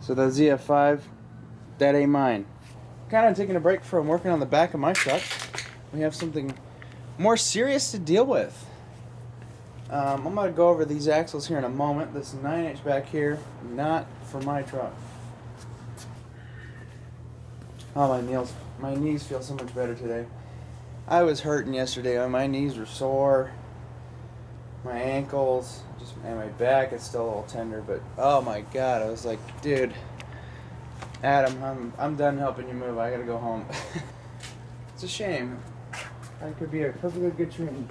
So the ZF5, that ain't mine. Kind of taking a break from working on the back of my truck. We have something more serious to deal with. I'm going to go over these axles here in a moment. This 9-inch back here, not for my truck. Oh, my knees feel so much better today. I was hurting yesterday. My knees were sore. My ankles, and my back is still a little tender, but oh my god, I was like, dude, Adam, I'm done helping you move. I gotta go home. It's a shame. I could be a perfectly good treatment.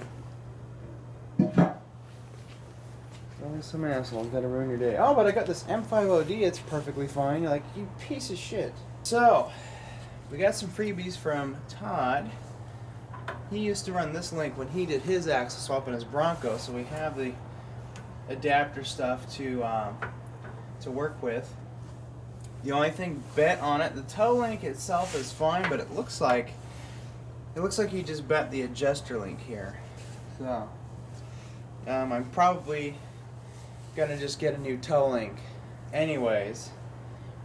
Always some asshole's gotta ruin your day. Oh, but I got this M5OD. It's perfectly fine. You're like, you piece of shit. So, we got some freebies from Todd. He used to run this link when he did his axle swap in his Bronco, so we have the adapter stuff to work with. The only thing bent on it, the toe link itself is fine, but it looks like you just bent the adjuster link here. So I'm probably gonna just get a new toe link anyways.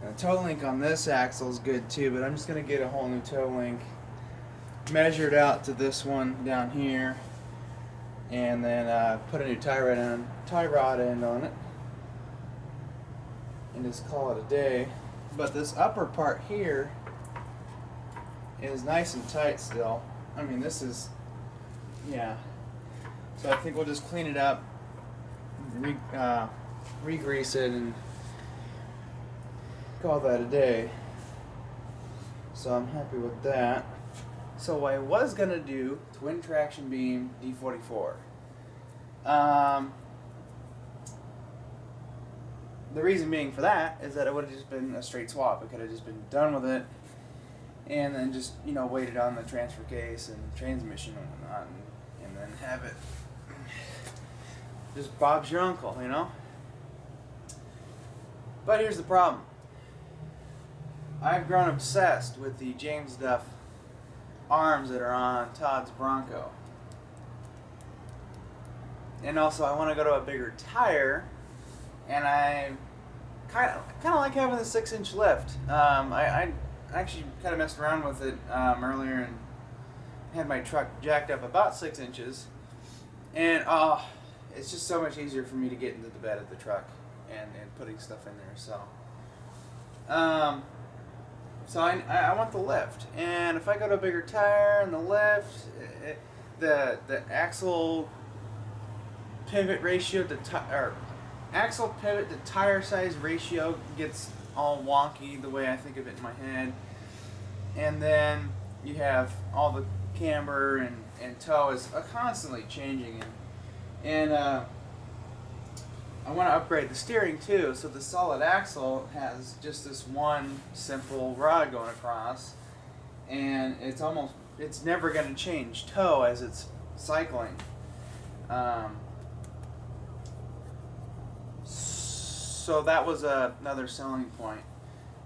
And the toe link on this axle is good too, but I'm just gonna get a whole new toe link measured out to this one down here, and then put a new tie rod end on it, and just call it a day. But this upper part here is nice and tight still. I mean, this is, yeah. So I think we'll just clean it up, re-grease it, and call that a day. So I'm happy with that. So I was gonna do twin traction beam D44. The reason being for that is that it would have just been a straight swap. I could have just been done with it, and then just waited on the transfer case and transmission and whatnot, and then have it just Bob's your uncle, But here's the problem. I've grown obsessed with the James Duff arms that are on Todd's Bronco. And also I want to go to a bigger tire, and I kind of like having the 6-inch lift. I actually kind of messed around with it earlier and had my truck jacked up about 6 inches, and it's just so much easier for me to get into the bed of the truck and putting stuff in there. So I want the lift, and if I go to a bigger tire and the lift, the axle pivot ratio to axle pivot to tire size ratio gets all wonky the way I think of it in my head, and then you have all the camber and toe is constantly changing, and I want to upgrade the steering too, so the solid axle has just this one simple rod going across, and it's never going to change toe as it's cycling. So that was another selling point.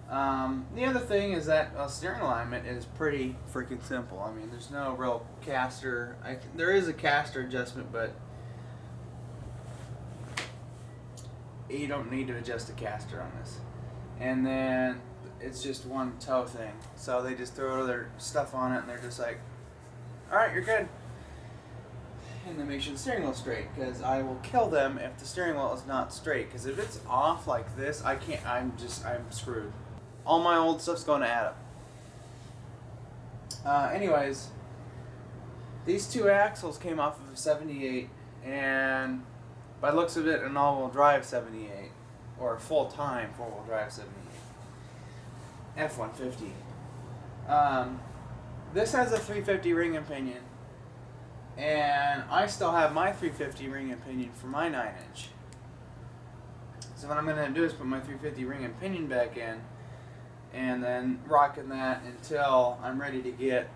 The other thing is that steering alignment is pretty freaking simple. I mean, there's no real caster. There is a caster adjustment, but you don't need to adjust the caster on this. And then it's just one toe thing. So they just throw their stuff on it, and they're just like, alright, you're good. And then make sure the steering wheel's straight, because I will kill them if the steering wheel is not straight. Because if it's off like this, I'm screwed. All my old stuff's going to Adam. Anyways, these two axles came off of a 78, and by the looks of it, an all-wheel drive 78, or a full-time four-wheel drive 78, F-150. This has a 350 ring and pinion, and I still have my 350 ring and pinion for my 9-inch. So what I'm going to do is put my 350 ring and pinion back in, and then rocking that until I'm ready to get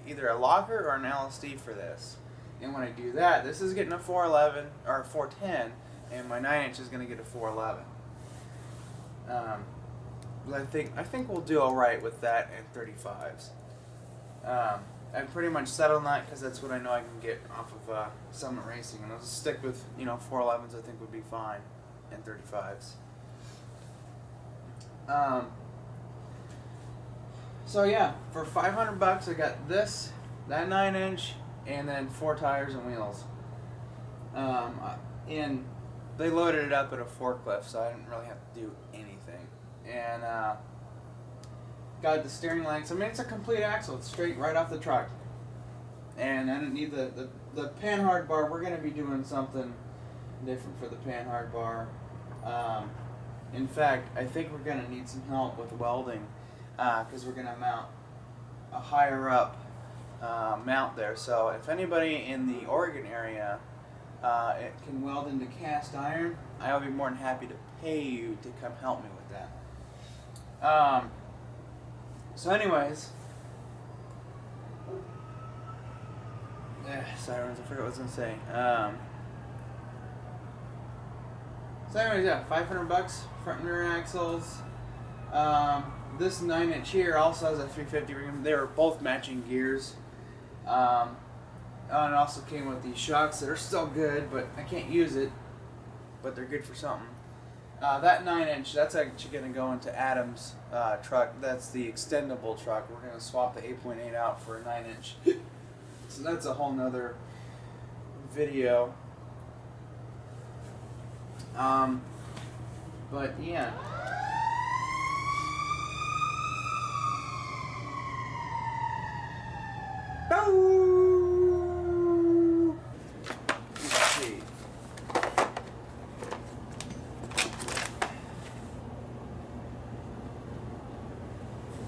either a locker or an LSD for this. And when I do that, this is getting a 411 or a 410, and my 9-inch is going to get a 411. But I think we'll do all right with that and 35s. I'm pretty much settled on that because that's what I know I can get off of Summit Racing, and I'll just stick with 411s. I think would be fine, and 35s. So yeah, for $500 I got this, that 9-inch, and then 4 tires and wheels. And they loaded it up at a forklift, so I didn't really have to do anything. And got the steering lengths. I mean, it's a complete axle. It's straight right off the truck. And I didn't need the panhard bar. We're going to be doing something different for the panhard bar. In fact, I think we're going to need some help with welding, because we're going to mount a higher up mount there. So if anybody in the Oregon area it can weld into cast iron, I'll be more than happy to pay you to come help me with that. So anyways, sirens, I forgot what I was going to say. So anyways, yeah, $500, front and rear axles. This 9-inch here also has a 350 rim. They were both matching gears. And it also came with these shocks that are still good, but I can't use it. But they're good for something. That 9-inch, that's actually going to go into Adam's truck. That's the extendable truck. We're going to swap the 8.8 out for a 9-inch. So that's a whole nother video. But yeah. Oh! Let's see.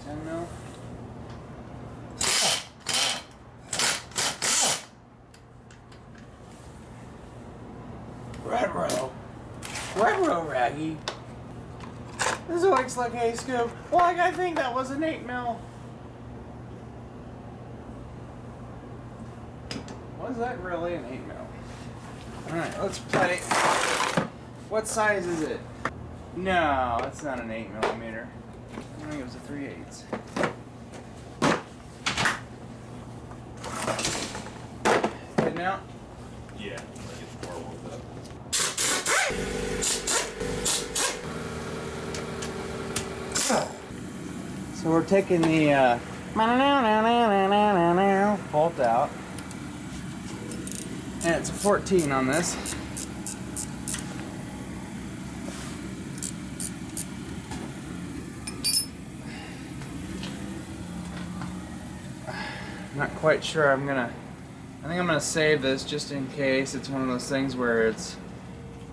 10 mil. Retro Raggy. This looks like a scoop. Like, I think that was an 8 mil. Was that really an 8 mil? Alright, let's play. What size is it? No, it's not an 8 millimeter. I think it was a 3/8. Good now? Yeah, I get the bar warmed up. So we're taking the bolt out, and it's a 14 on this. I'm not quite sure. I think I'm gonna save this just in case. It's one of those things where it's,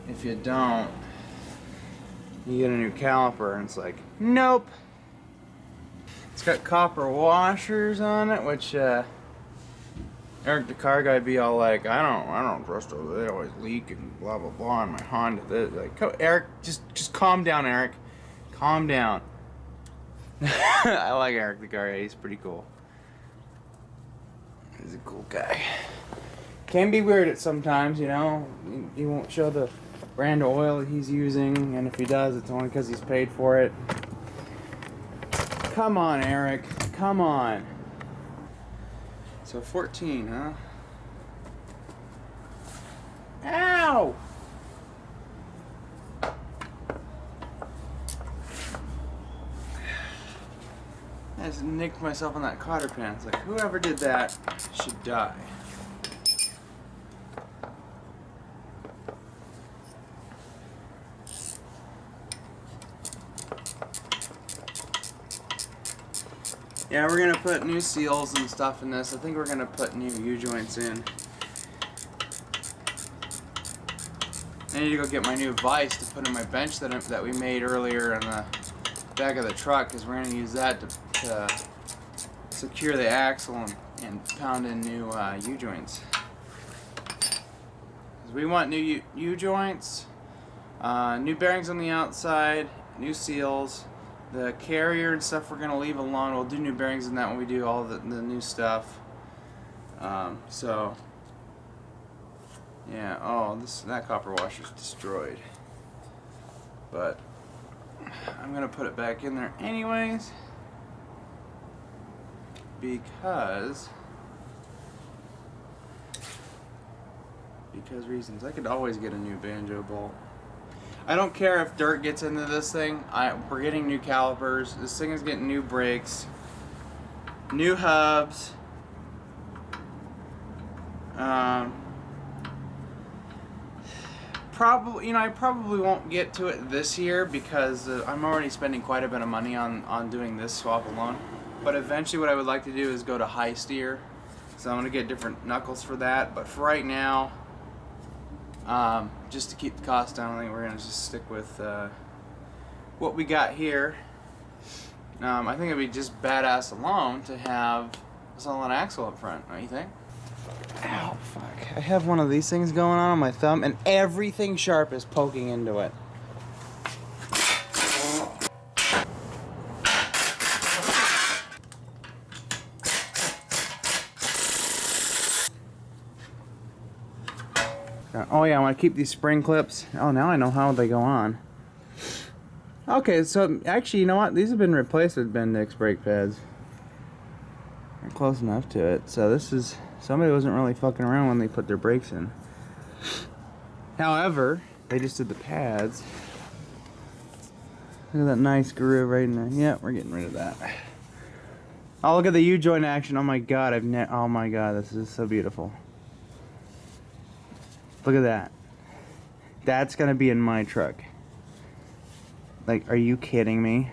if you don't, you get a new caliper, and it's like, nope. It's got copper washers on it, which Eric the car guy be all like, I don't trust those. They always leak and blah blah blah on my Honda. Like, Eric, just calm down, Eric. Calm down. I like Eric the car guy. He's pretty cool. He's a cool guy. Can be weird at sometimes, you know. He won't show the brand of oil he's using, and if he does, it's only because he's paid for it. Come on, Eric. Come on. So 14, huh? Ow! I just nicked myself on that cotter pan. It's like, whoever did that should die. Yeah, we're gonna put new seals and stuff in this. I think we're gonna put new U-joints in. I need to go get my new vise to put in my bench that we made earlier in the back of the truck, because we're gonna use that to secure the axle and pound in new U-joints. We want new U-joints, new bearings on the outside, new seals. The carrier and stuff we're going to leave alone. We'll do new bearings in that when we do all the new stuff. So, yeah. Oh, that copper washer's destroyed. But I'm going to put it back in there anyways, because reasons. I could always get a new banjo bolt. I don't care if dirt gets into this thing. We're getting new calipers. This thing is getting new brakes, new hubs. Probably, I probably won't get to it this year because I'm already spending quite a bit of money on doing this swap alone. But eventually, what I would like to do is go to high steer. So I'm gonna get different knuckles for that. But for right now, just to keep the cost down, I think we're gonna just stick with what we got here. I think it'd be just badass alone to have a solid axle up front, don't you think? Ow, fuck. I have one of these things going on my thumb, and everything sharp is poking into it. Oh yeah, I want to keep these spring clips. Oh, now I know how they go on. Okay, so actually, you know what? These have been replaced with Bendix brake pads. They're close enough to it. So this is... Somebody wasn't really fucking around when they put their brakes in. However, they just did the pads. Look at that nice groove right in there. Yeah, we're getting rid of that. Oh, look at the U-joint action. Oh my god, oh my god, this is so beautiful. Look at that. That's gonna be in my truck. Like, are you kidding me?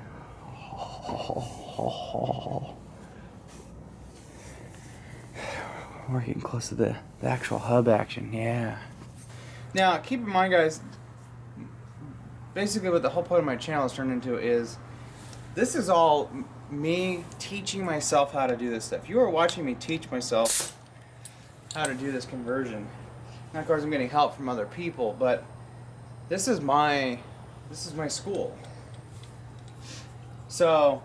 We're getting close to the actual hub action, yeah. Now, keep in mind, guys, basically what the whole point of my channel has turned into is, this is all me teaching myself how to do this stuff. You are watching me teach myself how to do this conversion. Now, of course, I'm getting help from other people, but this is my school. So,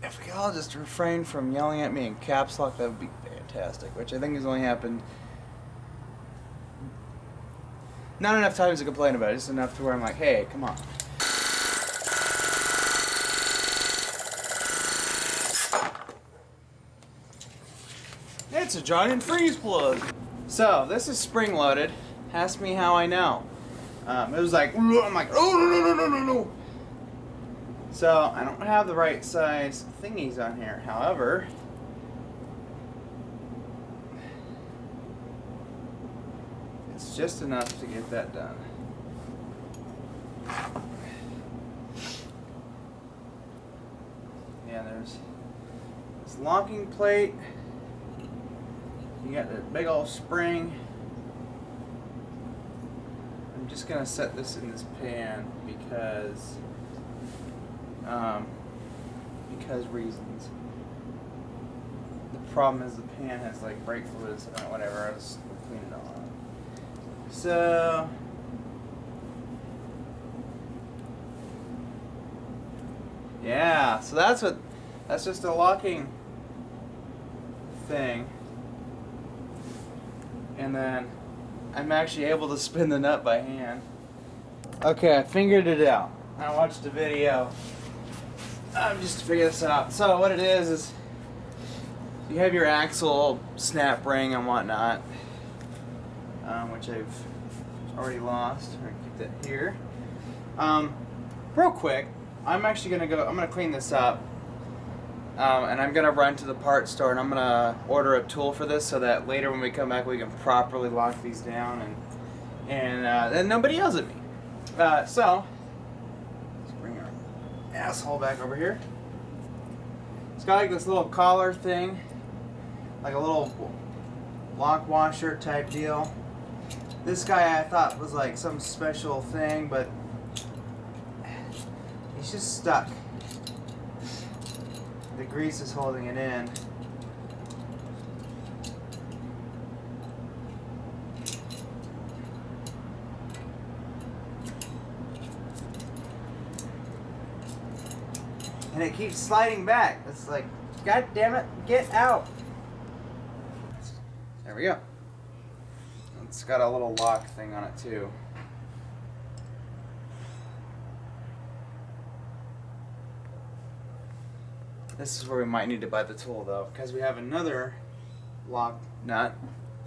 if we could all just refrain from yelling at me in caps lock, that would be fantastic, which I think has only happened not enough times to complain about it, just enough to where I'm like, hey, come on. It's a giant freeze plug. So, this is spring loaded. Ask me how I know. It was like, I'm like, oh, no. So, I don't have the right size thingies on here. However, it's just enough to get that done. Yeah, there's this locking plate. You got the big old spring. I'm just gonna set this in this pan because reasons. The problem is the pan has like brake fluids and whatever. I'll just clean it all up. So yeah, so that's just a locking thing. And then I'm actually able to spin the nut by hand. Okay, I figured it out. I watched a video just to figure this out. So what it is you have your axle snap ring and whatnot, which I've already lost. I'm gonna keep that here. Real quick, I'm gonna clean this up. And I'm gonna run to the parts store and I'm gonna order a tool for this so that later when we come back we can properly lock these down and then nobody yells at me. So let's bring our asshole back over here. It's got like this little collar thing, like a little lock washer type deal. This guy I thought was like some special thing, but he's just stuck. The grease is holding it in. And it keeps sliding back. It's like, God damn it, get out. There we go. It's got a little lock thing on it too. This is where we might need to buy the tool though, because we have another lock nut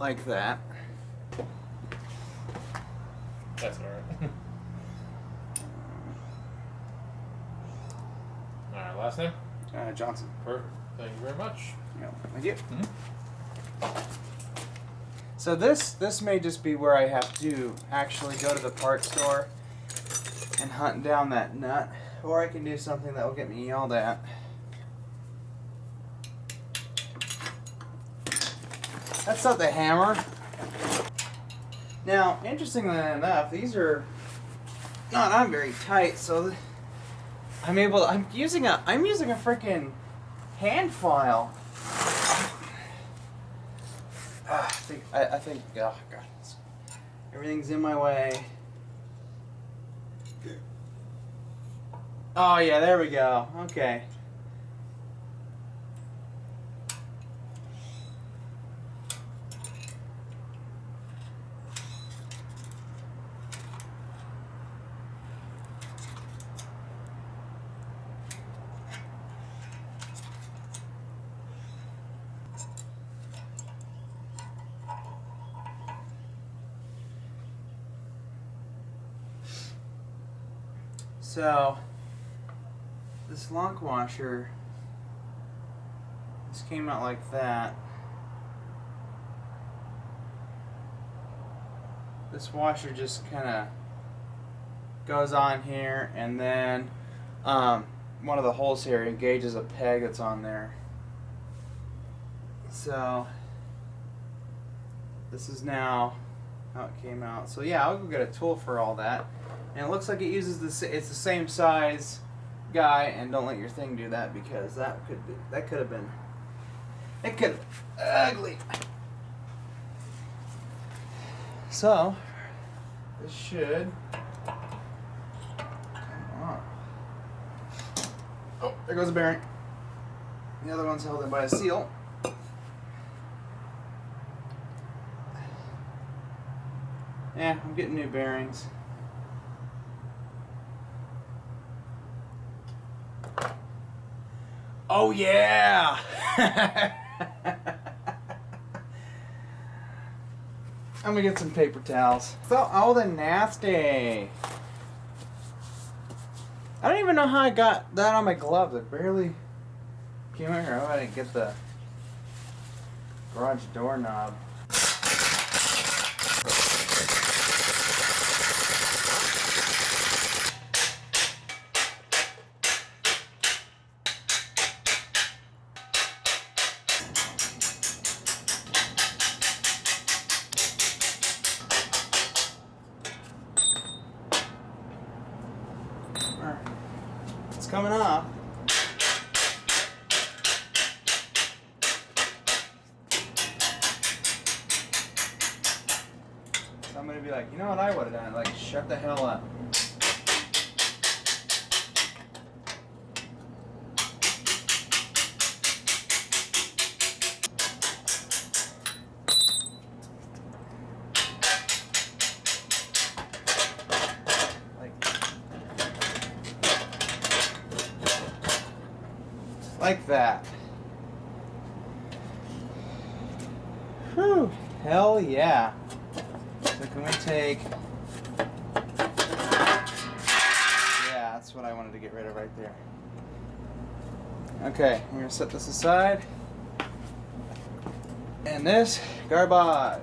like that. That's alright. Last name? Johnson. Perfect. Thank you very much. Yeah, thank you. So this may just be where I have to actually go to the parts store and hunt down that nut, or I can do something that will get me yelled at. That's not the hammer. Now, interestingly enough, these are not very tight, so I'm using a freaking hand file. I think, oh god, everything's in my way. Oh yeah, there we go. Okay. So, this lock washer, this came out like that. This washer just kind of goes on here, and then one of the holes here engages a peg that's on there. So, this is now how it came out. So yeah, I'll go get a tool for all that. And it looks like it uses it's the same size guy, and don't let your thing do that, because that could have been ugly. So this should come on. Oh, there goes a bearing. The other one's held in by a seal. Yeah, I'm getting new bearings. Oh yeah! I'm gonna get some paper towels. So old and nasty. I don't even know how I got that on my gloves. I barely came out here. I didn't get the garage doorknob. It's coming off. So I'm gonna be like, you know what I would have done? Like, shut the hell up. Like that. Whew, hell yeah. So can we take... Yeah, that's what I wanted to get rid of right there. Okay, we're gonna set this aside. And this, garbage.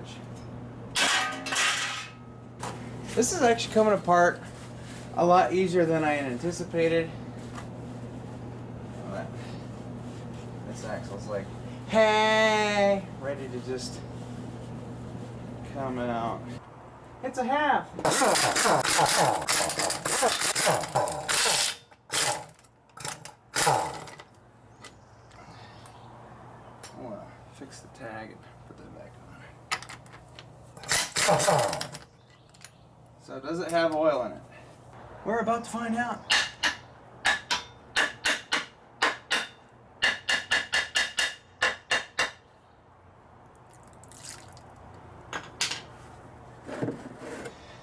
This is actually coming apart a lot easier than I had anticipated. This axle's like, hey, ready to just come out. It's a half. I want to fix the tag and put that back on. So does it have oil in it? We're about to find out.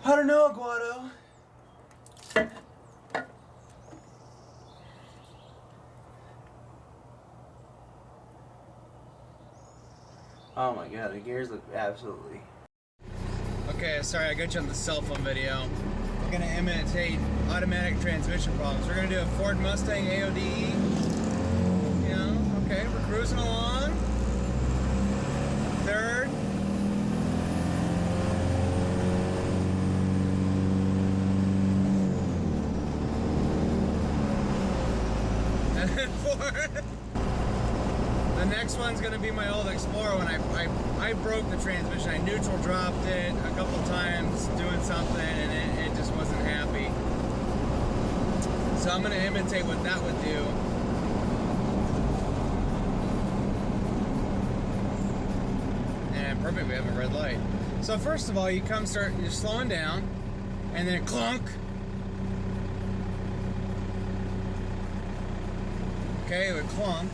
I don't know, Guado. Oh my god, the gears look absolutely... Okay, sorry, I got you on the cell phone video. gonna imitate automatic transmission problems. We're gonna do a Ford Mustang AODE. You know, okay, we're cruising along. Third. And then fourth. The next one's gonna be my old Explorer. When I broke the transmission, I neutral dropped it a couple times doing something, and it just wasn't happy. So I'm gonna imitate what that would do. And perfect, we have a red light. So first of all, you're slowing down, and then clunk. Okay, it would clunk.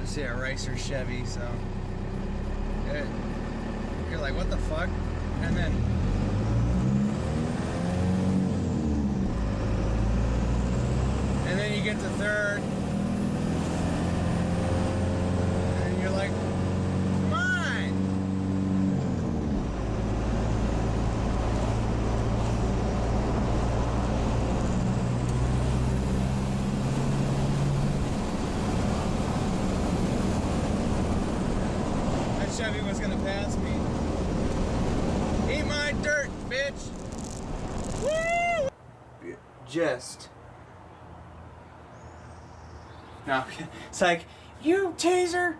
I see a racer Chevy, so you're like, what the fuck? And then you get to third, and you're like, come on! That Chevy was gonna pass me. Eat my dirt, bitch! Woo! Just. No, it's like, you teaser!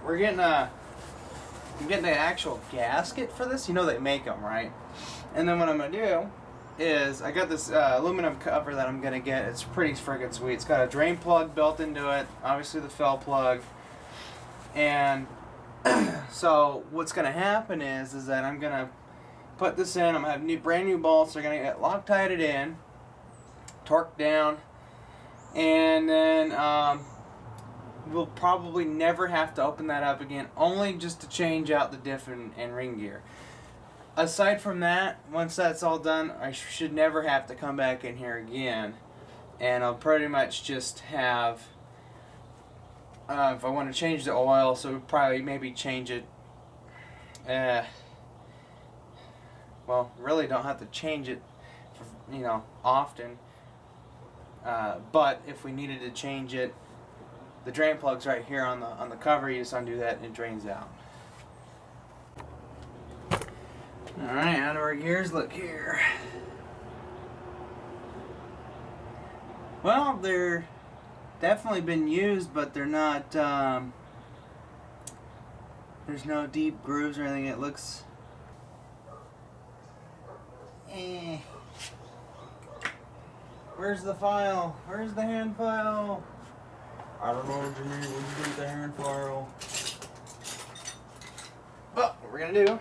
We're getting I'm getting the actual gasket for this. You know they make them, right? And then what I'm gonna do is I got this aluminum cover that I'm gonna get. It's pretty friggin' sweet. It's got a drain plug built into it, obviously the fill plug, and so what's gonna happen is that I'm gonna put this in. I'm gonna have brand new bolts. They're gonna get Loctited in, torqued down. And then we'll probably never have to open that up again, only just to change out the diff and ring gear. Aside from that, once that's all done, I should never have to come back in here again. And I'll pretty much just have, if I want to change the oil, so we'll probably maybe change it, well, really don't have to change it, for, you know, often. But if we needed to change it, the drain plug's right here on the cover. You just undo that and it drains out. All right, how do our gears look here? Well, they're definitely been used, but they're not. There's no deep grooves or anything. It looks. Where's the file? Where's the hand file? I don't know, Jimmy. What you do with the hand file? Well, what we're gonna do.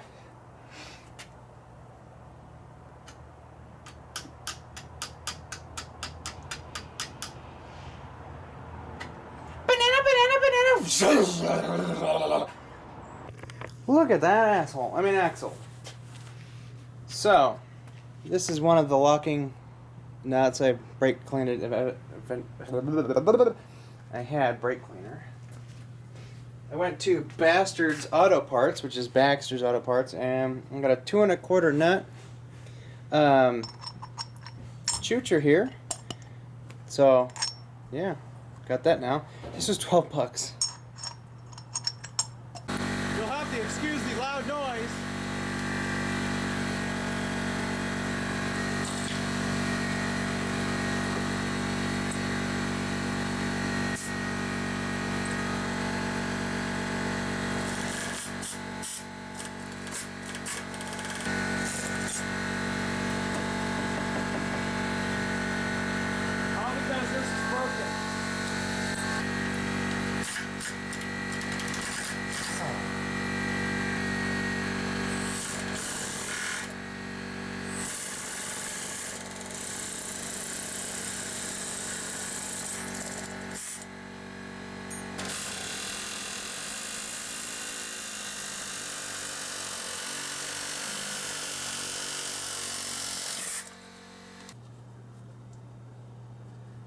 Banana. Look at that asshole. I mean, axle. So, this is one of the locking nuts. I brake cleaned it. I had brake cleaner. I went to Bastard's Auto Parts, which is Baxter's Auto Parts, and I got a 2 1/4 nut chucher here. So, yeah, got that now. This was $12. You'll have to excuse the loud noise.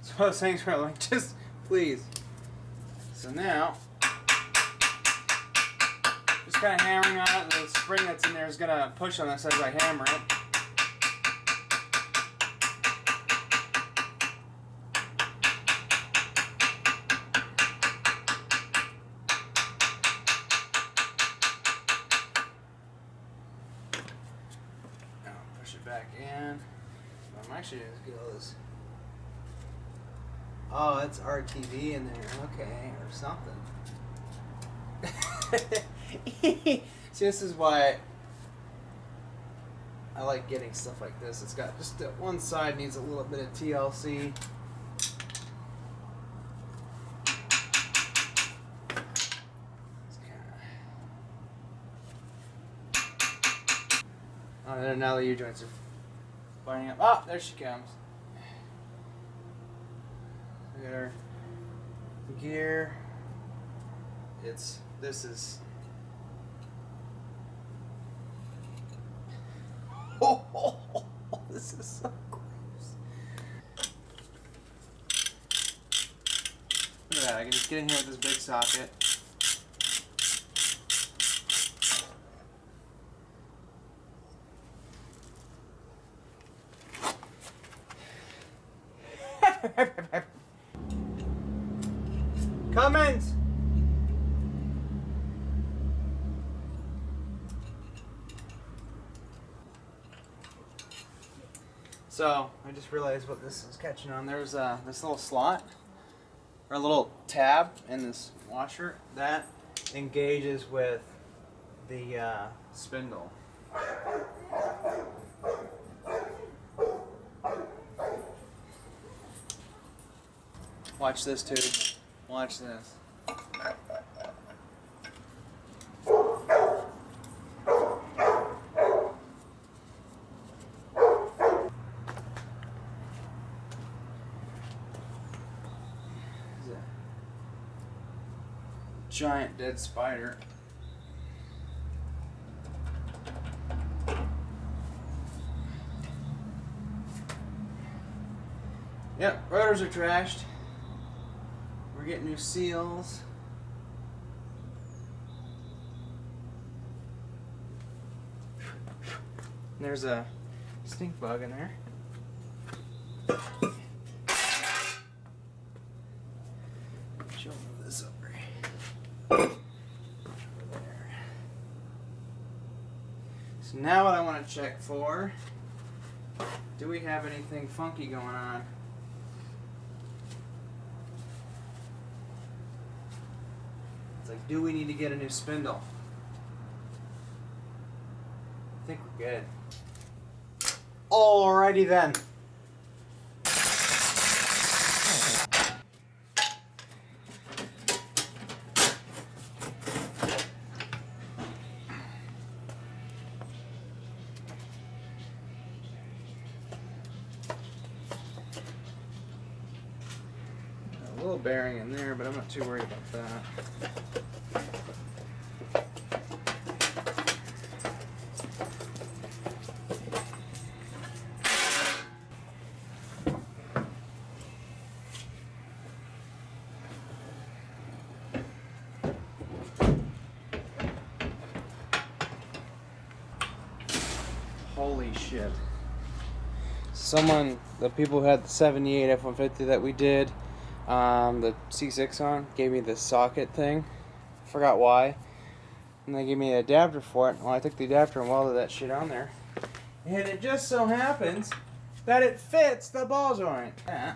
So those things were like, just please So now, just kind of hammering on it. The spring that's in there is going to push on this as I hammer it. Now push it back in. I'm actually going to go this. Oh, it's RTV in there. Okay, or something. See, this is why I like getting stuff like this. It's got just one side needs a little bit of TLC. Oh, there, now the U-joints are lining up. Oh, there she comes. Look at her gear. This is. Oh, this is so gross. Look at that, I can just get in here with this big socket. Cummins! So, I just realized what this is catching on. There's this little slot, or a little tab in this washer that engages with the spindle. Watch this too. Watch this. Giant dead spider. Yep, rotors are trashed. We're getting new seals. There's a stink bug in there. She'll move this over. There. So now what I want to check for, do we have anything funky going on? It's like, do we need to get a new spindle? I think we're good. Alrighty then. A little bearing in there, but I'm not too worried about that. Holy shit. The people who had the 78 F-150 that we did, the C6 on, gave me the socket thing. Forgot why. And they gave me an adapter for it. Well, I took the adapter and welded that shit on there. And it just so happens that it fits the ball joint. Yeah.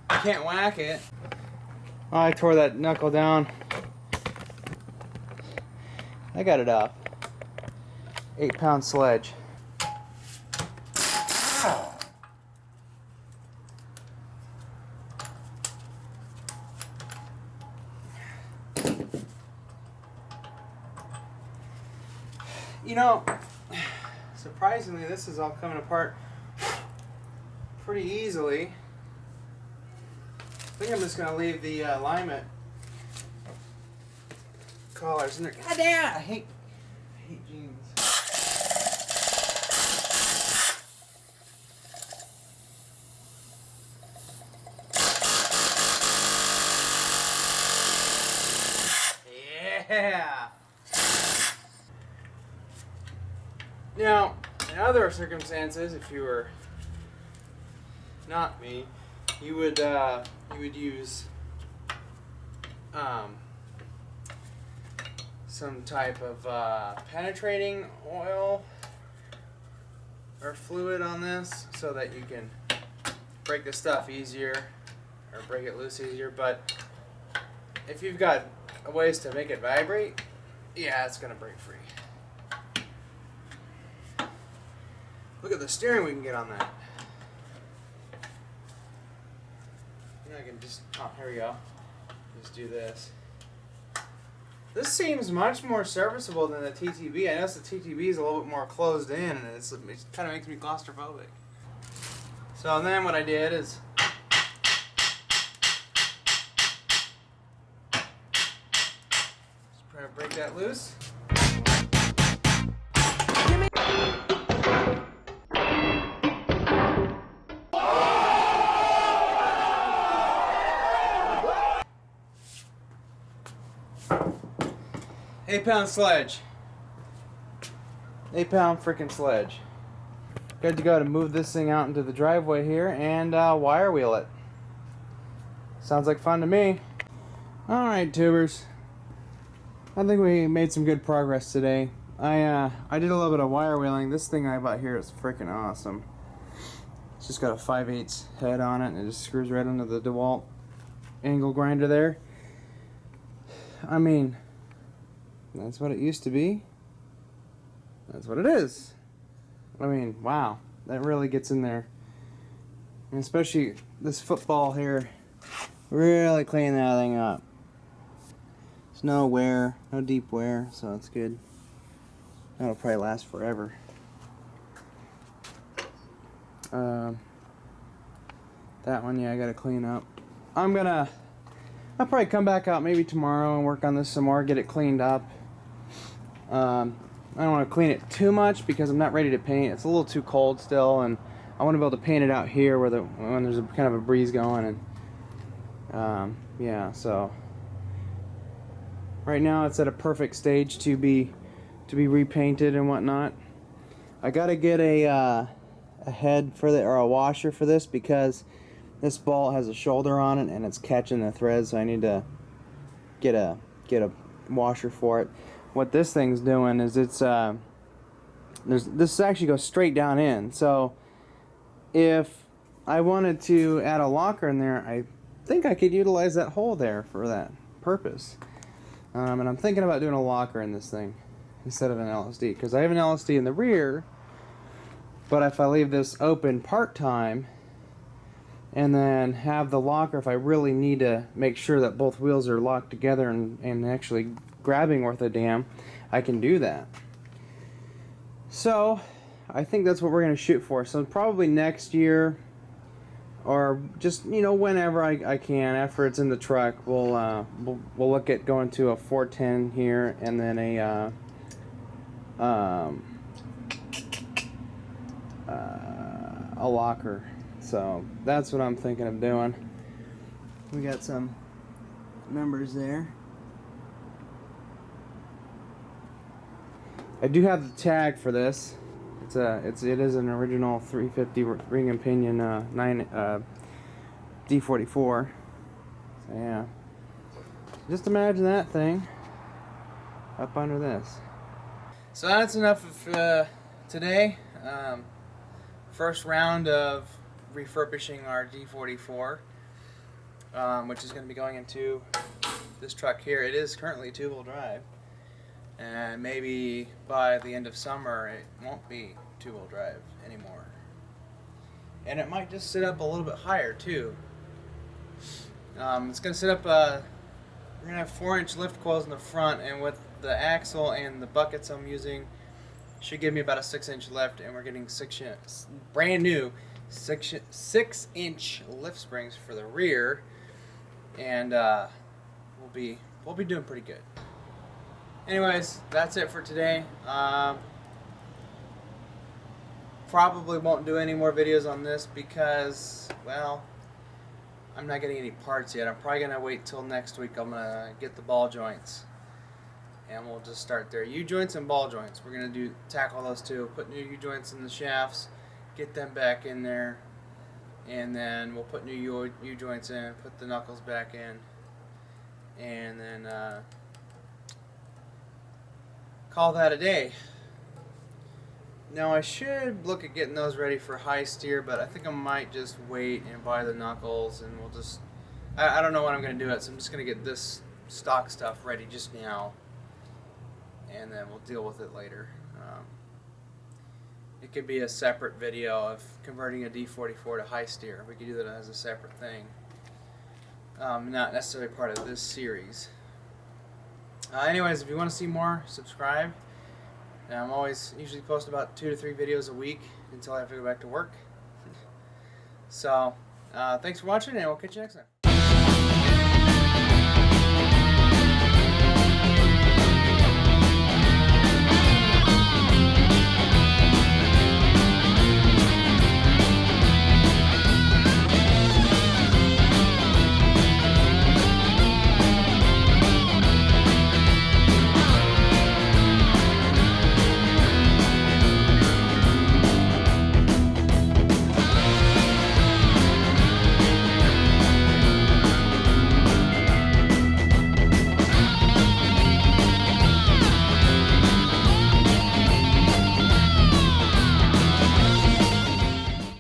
I can't whack it. Oh, I tore that knuckle down. I got it off. 8-pound sledge. You know, surprisingly, this is all coming apart pretty easily. I think I'm just going to leave the alignment collars in there. God damn! I hate jeans. Yeah! Now, in other circumstances, if you were not me, you would use some type of penetrating oil or fluid on this so that you can break the stuff easier or break it loose easier. But if you've got ways to make it vibrate, yeah, it's gonna break free. Look at the steering we can get on that. I can just, oh, here we go. Just do this. This seems much more serviceable than the TTB. I notice the TTB is a little bit more closed in, and it kind of makes me claustrophobic. So then what I did is just try to break that loose. £8 sledge. 8-pound freaking sledge. Good to go to move this thing out into the driveway here and wire wheel it. Sounds like fun to me. Alright, tubers. I think we made some good progress today. I did a little bit of wire wheeling. This thing I bought here is freaking awesome. It's just got a 5/8 head on it and it just screws right under the DeWalt angle grinder there. I mean, that's what it used to be. That's what it is. I mean, wow. That really gets in there. And especially this football here. Really clean that thing up. There's no wear, no deep wear, so it's good. That'll probably last forever. That one, yeah, I gotta clean up. I'll probably come back out maybe tomorrow and work on this some more, get it cleaned up. I don't want to clean it too much because I'm not ready to paint. It's a little too cold still, and I want to be able to paint it out here when there's kind of a breeze going. And yeah, so right now it's at a perfect stage to be repainted and whatnot. I gotta get a head for or a washer for this because this bolt has a shoulder on it and it's catching the threads, so I need to get a washer for it. What this thing's doing is this actually goes straight down in. So if I wanted to add a locker in there, I think I could utilize that hole there for that purpose. And I'm thinking about doing a locker in this thing instead of an LSD, because I have an LSD in the rear, but if I leave this open part-time and then have the locker, if I really need to make sure that both wheels are locked together and actually grabbing worth a damn, I can do that. So I think that's what we're going to shoot for. So probably next year, or just, you know, whenever I can, after it's in the truck, we'll look at going to a 410 here and then a locker. So that's what I'm thinking of doing. We got some members there. I do have the tag for this. It is an original 350 ring and pinion D44. So yeah, just imagine that thing up under this. So that's enough of today. First round of refurbishing our D44, which is going to be going into this truck here. It is currently two-wheel drive. And maybe by the end of summer it won't be two-wheel drive anymore. And it might just sit up a little bit higher too. It's going to sit up, we're going to have 4-inch lift coils in the front, and with the axle and the buckets I'm using, should give me about a 6-inch lift, and we're getting brand new 6-inch lift springs for the rear, and we'll be doing pretty good. Anyways, that's it for today. Probably won't do any more videos on this because, well, I'm not getting any parts yet. I'm probably going to wait till next week. I'm going to get the ball joints. And we'll just start there. U-joints and ball joints. We're going to tackle those two. Put new U-joints in the shafts. Get them back in there. And then we'll put new U-joints in. Put the knuckles back in. And then call that a day. Now I should look at getting those ready for high steer, but I think I might just wait and buy the knuckles, and we'll just, I don't know what I'm going to do it, so I'm just going to get this stock stuff ready just now, and then we'll deal with it later. It could be a separate video of converting a D44 to high steer. We could do that as a separate thing, not necessarily part of this series. Anyways, if you want to see more, subscribe. And I'm usually post about 2 to 3 videos a week until I have to go back to work. So, thanks for watching, and we'll catch you next time.